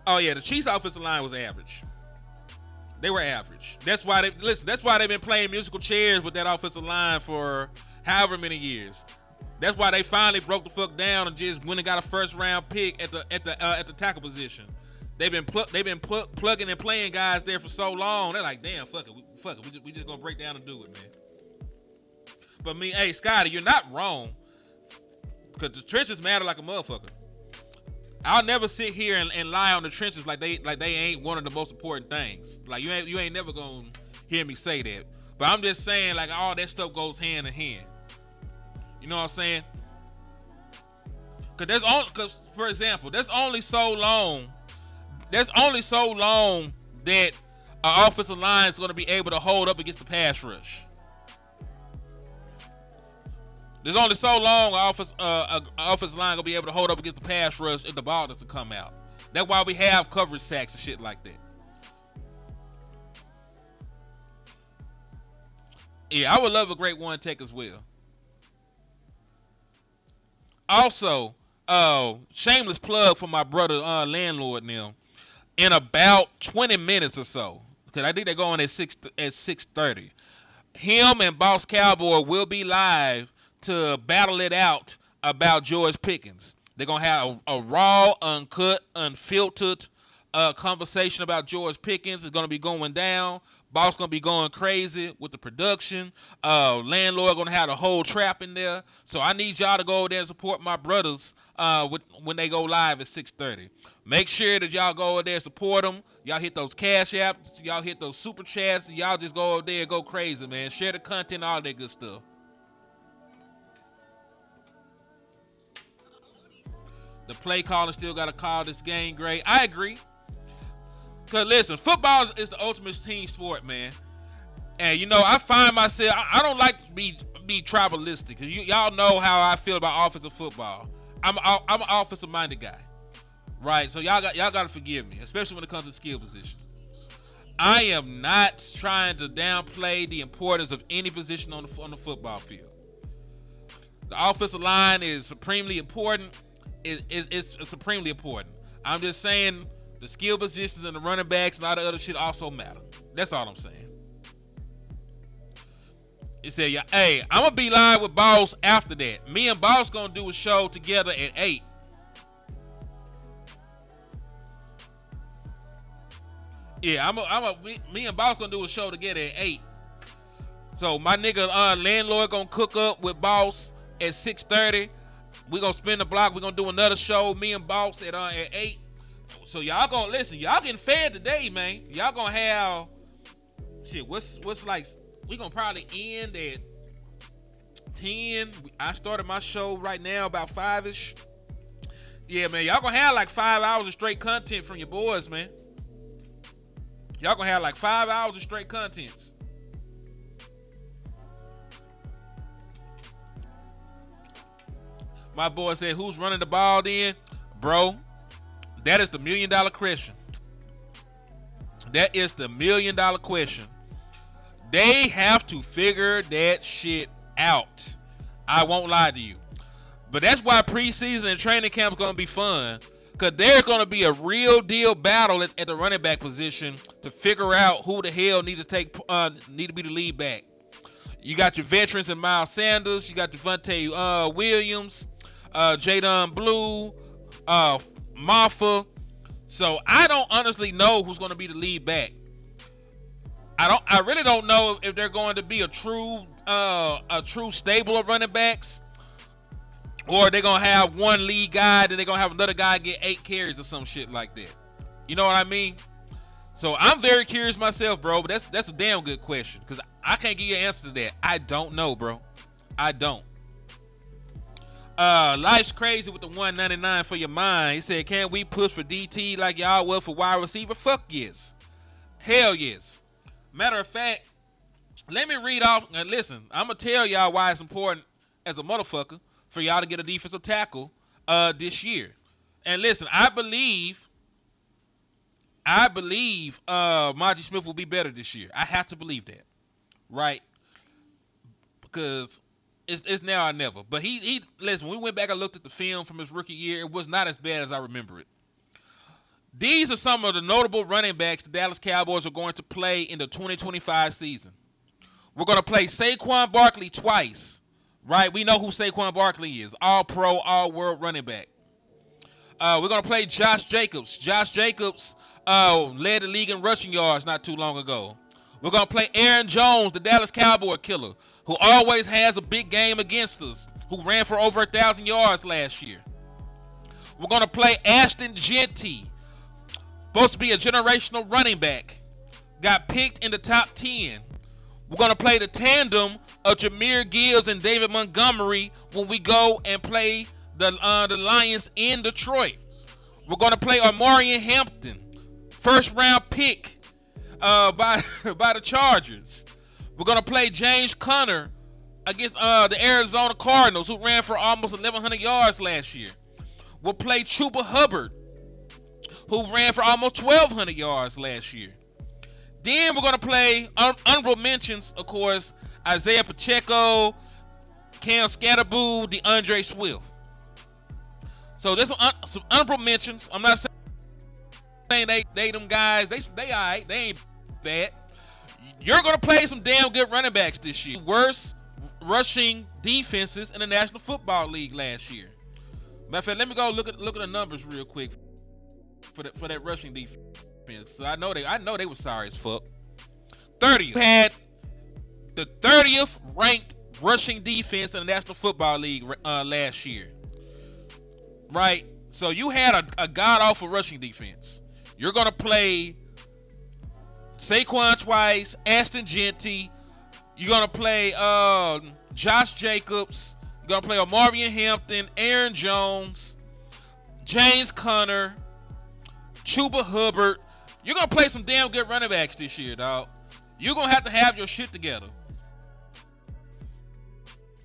Oh yeah, the Chiefs' offensive line was average. They were average. That's why they've been playing musical chairs with that offensive line for however many years. That's why they finally broke the fuck down and just went and got a first-round pick at the tackle position. They've been plugging and playing guys there for so long. They're like, damn, fuck it. We just gonna break down and do it, man. But hey, Scotty, you're not wrong. Because the trenches matter like a motherfucker. I'll never sit here and lie on the trenches like they ain't one of the most important things. Like you ain't never gonna hear me say that. But I'm just saying, like, all that stuff goes hand in hand. You know what I'm saying? Because for example, there's only so long that an offensive line is going to be able to hold up against the pass rush. There's only so long an offensive line going to be able to hold up against the pass rush if the ball doesn't come out. That's why we have coverage sacks and shit like that. Yeah, I would love a great one tech as well. Also, shameless plug for my brother landlord now. In about 20 minutes or so, because I think they're going at 6:30. Him and Boss Cowboy will be live to battle it out about George Pickens. They're gonna have a raw, uncut, unfiltered conversation about George Pickens. It's gonna be going down. Boss gonna be going crazy with the production. Landlord gonna have the whole trap in there. So I need y'all to go over there and support my brothers when they go live at 6:30. Make sure that y'all go over there and support them. Y'all hit those cash apps. Y'all hit those super chats. Y'all just go over there and go crazy, man. Share the content, all that good stuff. The play caller still got to call this game great. I agree. Because, listen, football is the ultimate team sport, man. And, you know, I find myself, I don't like to be tribalistic. Because y'all know how I feel about offensive football. I'm an offensive-minded guy. Right? So y'all got to forgive me, especially when it comes to skill position. I am not trying to downplay the importance of any position on the football field. The offensive line is supremely important. It's supremely important. I'm just saying The skill positions and the running backs and all the other shit also matter. That's all I'm saying. He said, yeah, hey, I'm going to be live with Boss after that. Me and Boss going to do a show together at 8. Yeah, me and Boss going to do a show together at 8. So my nigga landlord going to cook up with Boss at 6:30. We going to spin the block. We going to do another show, me and Boss at 8. So y'all going to listen. Y'all getting fed today, man. Y'all going to have shit. What's like, we going to probably end at 10. I started my show right now about 5-ish. Yeah, man. Y'all going to have like 5 hours of straight content from your boys, man. Y'all going to have like 5 hours of straight contents. My boy said, who's running the ball then? Bro, that is the $1 million question. That is the $1 million question. They have to figure that shit out. I won't lie to you. But that's why preseason and training camp is going to be fun. Because there's going to be a real deal battle at the running back position to figure out who the hell need to be the lead back. You got your veterans and Miles Sanders. You got Javonte Williams. Jadon Blue, Maffa. So I don't honestly know who's going to be the lead back. I really don't know if they're going to be a true stable of running backs, or they're going to have one lead guy, then they're going to have another guy get 8 carries or some shit like that. You know what I mean? So I'm very curious myself, bro. But that's a damn good question, because I can't give you an answer to that. I don't know, bro. I don't. Life's crazy with the $199 for your mind. He said, can't we push for DT like y'all will for wide receiver? Fuck yes. Hell yes. Matter of fact, let me read off and listen. I'm going to tell y'all why it's important as a motherfucker for y'all to get a defensive tackle this year. And listen, I believe Monty Smith will be better this year. I have to believe that. Right? Because it's now or never. But he listen, when we went back and looked at the film from his rookie year, it was not as bad as I remember it. These are some of the notable running backs the Dallas Cowboys are going to play in the 2025 season. We're going to play Saquon Barkley twice, right? We know who Saquon Barkley is. All-pro, all-world running back. We're going to play Josh Jacobs. Josh Jacobs led the league in rushing yards not too long ago. We're going to play Aaron Jones, the Dallas Cowboy killer, who always has a big game against us, who ran for over 1,000 yards last year. We're going to play Ashton Jeanty, supposed to be a generational running back, got picked in the top 10. We're going to play the tandem of Jahmyr Gibbs and David Montgomery when we go and play the Lions in Detroit. We're going to play Omarion Hampton, first-round pick by the Chargers. We're going to play James Conner against the Arizona Cardinals, who ran for almost 1,100 yards last year. We'll play Chuba Hubbard, who ran for almost 1,200 yards last year. Then we're going to play honorable mentions, of course, Isaiah Pacheco, Cam Scatterboo, DeAndre Swift. So there's some honorable mentions. I'm not saying they them guys. They all right. They ain't bad. You're going to play some damn good running backs this year. Worst rushing defenses in the National Football League last year. Matter of fact, let me go look at the numbers real quick for that rushing defense. So I know they were sorry as fuck. 30th. Had the 30th ranked rushing defense in the National Football League last year. Right? So you had a god-awful rushing defense. You're going to play Saquon twice, Ashton Jeanty. You're going to play Josh Jacobs. You're going to play Omarion Hampton, Aaron Jones, James Conner, Chuba Hubbard. You're going to play some damn good running backs this year, dog. You're going to have your shit together.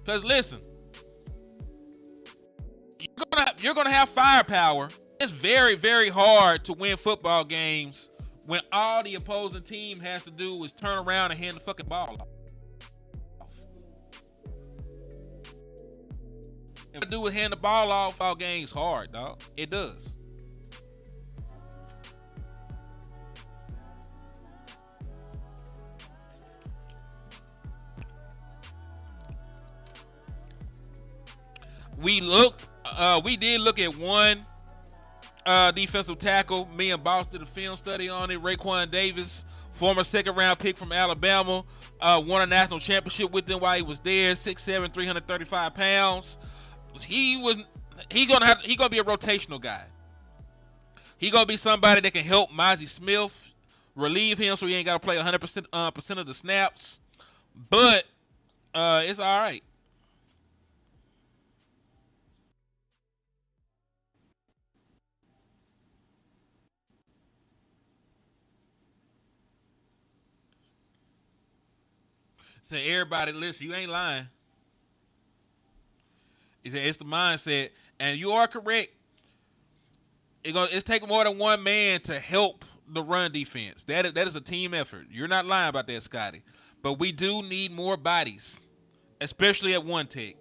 Because listen, you're going to have firepower. It's very, very hard to win football games when all the opposing team has to do is turn around and hand the fucking ball off. If to do with hand the ball off, all games hard, dog. It does. we did look at one defensive tackle. Me and Boss did a film study on it. Raekwon Davis, former second-round pick from Alabama, won a national championship with them while he was there. 6'7", 335 pounds. He gonna be a rotational guy. He gonna be somebody that can help Mozzie Smith, relieve him so he ain't gotta play 100% of the snaps. But it's all right. So everybody, listen, you ain't lying. He said it's the mindset, and you are correct. It's taking more than one man to help the run defense. That is a team effort. You're not lying about that, Scotty. But we do need more bodies, especially at one tech.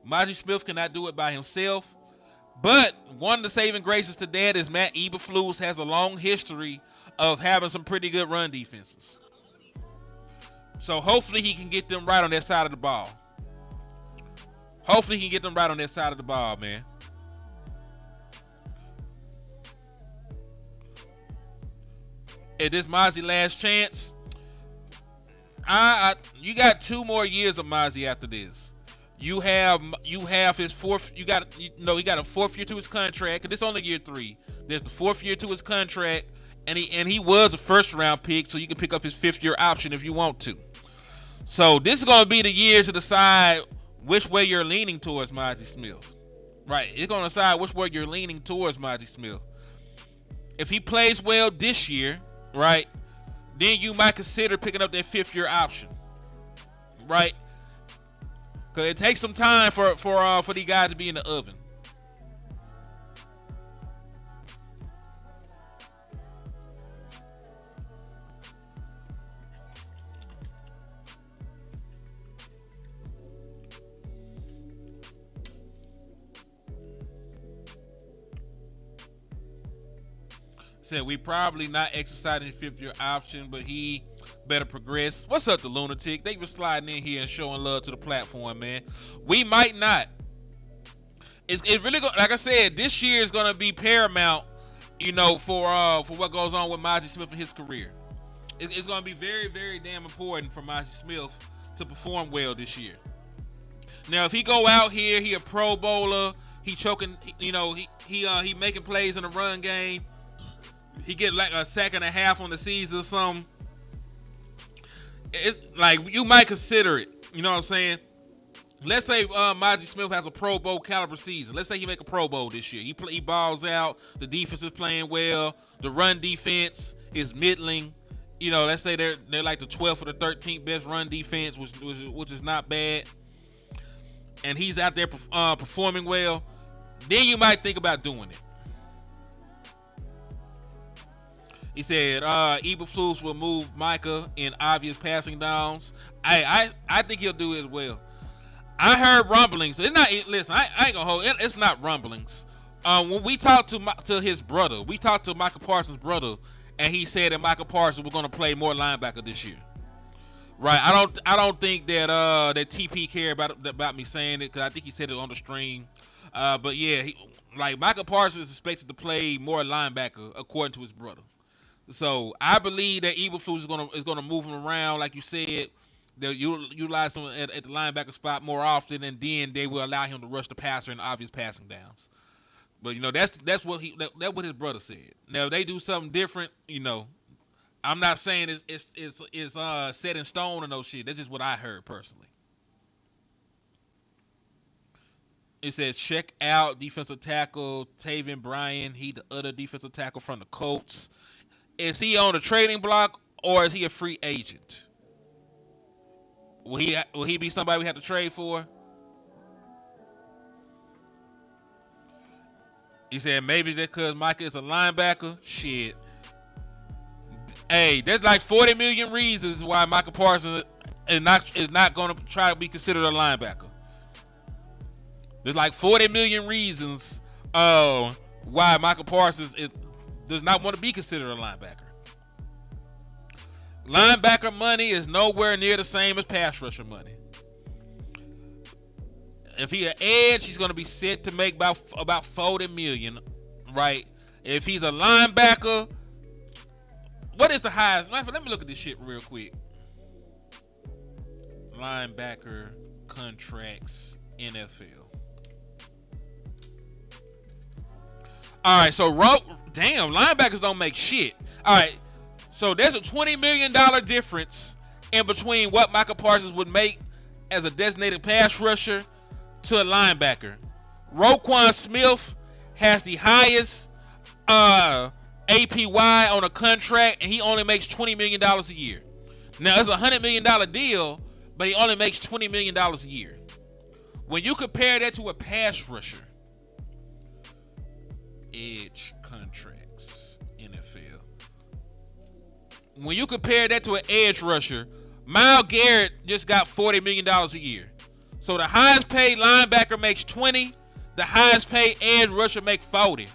Mozzie Smith cannot do it by himself. But one of the saving graces to that is Matt Eberflus has a long history of having some pretty good run defenses. So hopefully he can get them right on that side of the ball. Man. Is this Mozzie last chance? You got 2 more years of Mozzie after this. You have his fourth. He got a 4th year to his contract. Cause this only year 3. There's the 4th year to his contract, and he was a 1st-round pick, so you can pick up his 5th-year option if you want to. So this is gonna be the year to decide which way you're leaning towards Mozzie Smith. Right? It's gonna decide which way you're leaning towards Mozzie Smith. If he plays well this year, right, then you might consider picking up that 5th-year option. Right? Because it takes some time for these guys to be in the oven. Said we probably not exercising his 5th-year option, but he better progress. What's up, the lunatic? They were sliding in here and showing love to the platform, man. We might not. It's really like I said, this year is gonna be paramount, for what goes on with Mozzie Smith in his career. It's gonna be very, very damn important for Mozzie Smith to perform well this year. Now, if he go out here, he a Pro Bowler, he choking, he making plays in the run game. He get like a sack and a half on the season or something. It's like you might consider it. You know what I'm saying? Let's say Mozzie Smith has a Pro Bowl caliber season. Let's say he make a Pro Bowl this year. He balls out. The defense is playing well. The run defense is middling. Let's say they're like the 12th or the 13th best run defense, which is not bad. And he's out there performing well. Then you might think about doing it. He said Eberflus will move Micah in obvious passing downs. I think he'll do it as well. I heard rumblings. It's not. Listen, I ain't gonna hold it. It's not rumblings. When we talked to his brother, we talked to Micah Parsons' brother, and he said that Micah Parsons was gonna play more linebacker this year. Right? I don't think that that TP cared about me saying it, because I think he said it on the stream. But yeah, Micah Parsons is expected to play more linebacker according to his brother. So I believe that Eberflus is gonna move him around, like you said. They'll utilize him at the linebacker spot more often, and then they will allow him to rush the passer in obvious passing downs. But that's what his brother said. Now if they do something different, I'm not saying it's set in stone or no shit. That's just what I heard personally. It says check out defensive tackle Taven Bryan. He the other defensive tackle from the Colts. Is he on the trading block or is he a free agent? Will he be somebody we have to trade for? He said maybe that because Micah is a linebacker. Shit. Hey, there's like 40 million reasons why Micah Parsons is not going to try to be considered a linebacker. There's like 40 million reasons why Micah Parsons does not want to be considered a linebacker. Linebacker money is nowhere near the same as pass rusher money. If he an edge, he's gonna be set to make about 40 million, right? If he's a linebacker, what is the highest? Let me look at this shit real quick. Linebacker contracts NFL. All right, so damn, linebackers don't make shit. All right, so there's a $20 million difference in between what Micah Parsons would make as a designated pass rusher to a linebacker. Roquan Smith has the highest APY on a contract, and he only makes $20 million a year. Now, it's a $100 million deal, but he only makes $20 million a year. When you compare that to a pass rusher, edge contracts, NFL. When you compare that to an edge rusher, Myles Garrett just got $40 million a year. So the highest paid linebacker makes 20, the highest paid edge rusher makes 40.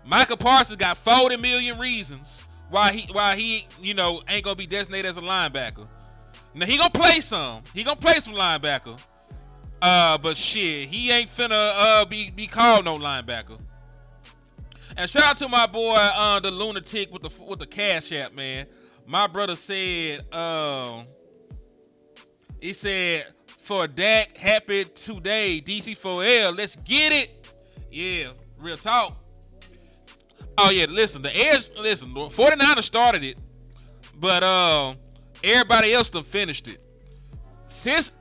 Micah Parsons got 40 million reasons why he ain't gonna be designated as a linebacker. Now he gonna play some. He gonna play some linebacker. But shit, he ain't finna be called no linebacker. And shout out to my boy, the lunatic with the Cash App, man. My brother said, he said, for Dak, happy today, DC4L, let's get it. Yeah, real talk. Oh yeah, listen, the 49ers started it, but everybody else done finished it. Since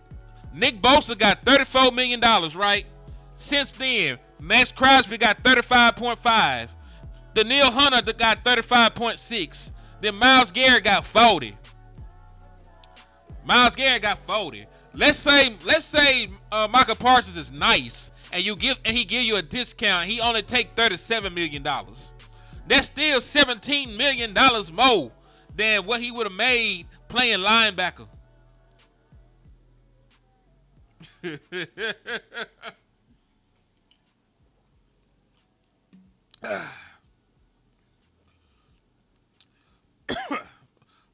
Nick Bosa got $34 million, right? Since then, Max Crosby got 35.5. Danielle Hunter got 35.6. Then Myles Garrett got 40. Myles Garrett got 40. Let's say Micah Parsons is nice, and he give you a discount. He only take $37 million. That's still $17 million more than what he would have made playing linebacker.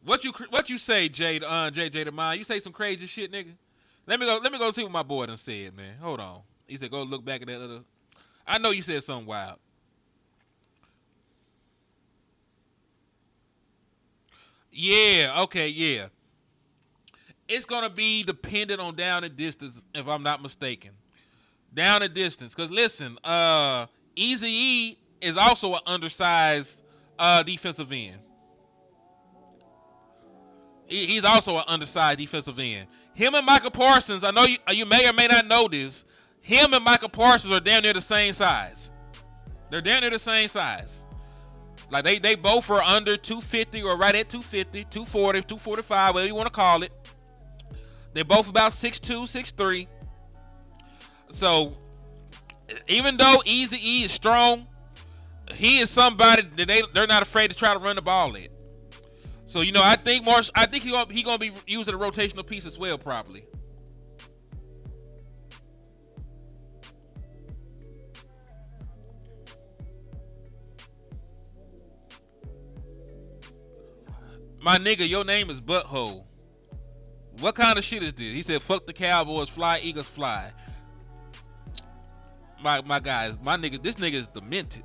What you say, JJ the Mind? You say some crazy shit, nigga? Let me go see what my boy done said, man. Hold on. He said go look back at that other. I know you said something wild. Yeah, okay, yeah. It's gonna be dependent on down and distance, if I'm not mistaken. Down and distance. Cause listen, Eazy-E is also an undersized defensive end. He's also an undersized defensive end. Him and Micah Parsons, I know you may or may not know this. Him and Micah Parsons are damn near the same size. They're damn near the same size. Like they both are under 250 or right at 250, 240, 245, whatever you want to call it. They're both about 6'2", 6'3". So even though Eazy-E is strong, he is somebody that they're not afraid to try to run the ball at. So I think he gonna be using a rotational piece as well, probably. My nigga, your name is Butthole. What kind of shit is this? He said, fuck the Cowboys, fly, Eagles, fly. My guys, my nigga, this nigga is demented.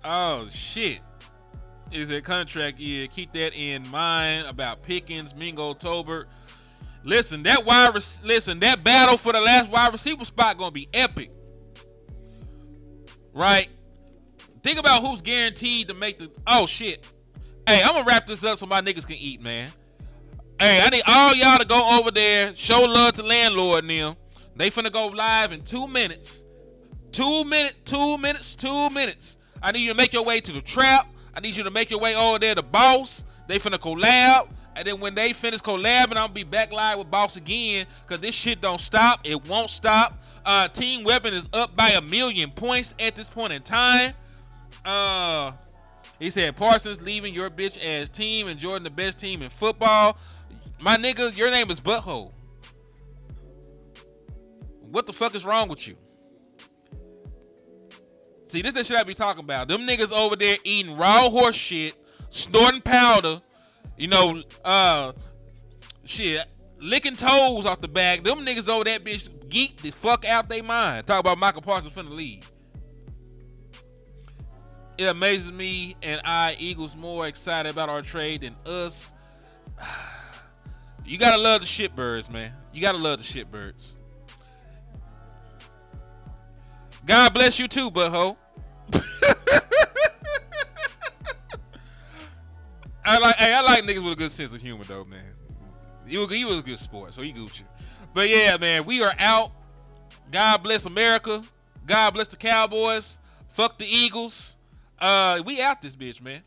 Oh, shit. Is a contract year. Keep that in mind about Pickens, Mingo, Tolbert. Listen, that battle for the last wide receiver spot gonna be epic. Right? Think about who's guaranteed to make the... Oh, shit. Hey, I'm gonna wrap this up so my niggas can eat, man. Hey, I need all y'all to go over there, show love to Landlord and them. They finna go live in 2 minutes. 2 minutes. I need you to make your way to the trap. I need you to make your way over there to Boss. They finna collab. And then when they finish collabing, I'm gonna be back live with Boss again. Cause this shit don't stop. It won't stop. TeamWeapons is up by 1 million points at this point in time. He said Parsons leaving your bitch ass team and Jordan the best team in football. My nigga, your name is Butthole. What the fuck is wrong with you? See, this is the shit I be talking about. Them niggas over there eating raw horse shit, snorting powder, shit, licking toes off the back. Them niggas over that bitch geeked the fuck out they mind. Talk about Michael Parsons finna leave. It amazes me and Eagles more excited about our trade than us. You gotta love the shitbirds, man. You gotta love the shitbirds. God bless you too, butthole. I like niggas with a good sense of humor though, man. He was a good sport, so he Gucci. But yeah, man, we are out. God bless America. God bless the Cowboys. Fuck the Eagles. We out this bitch, man.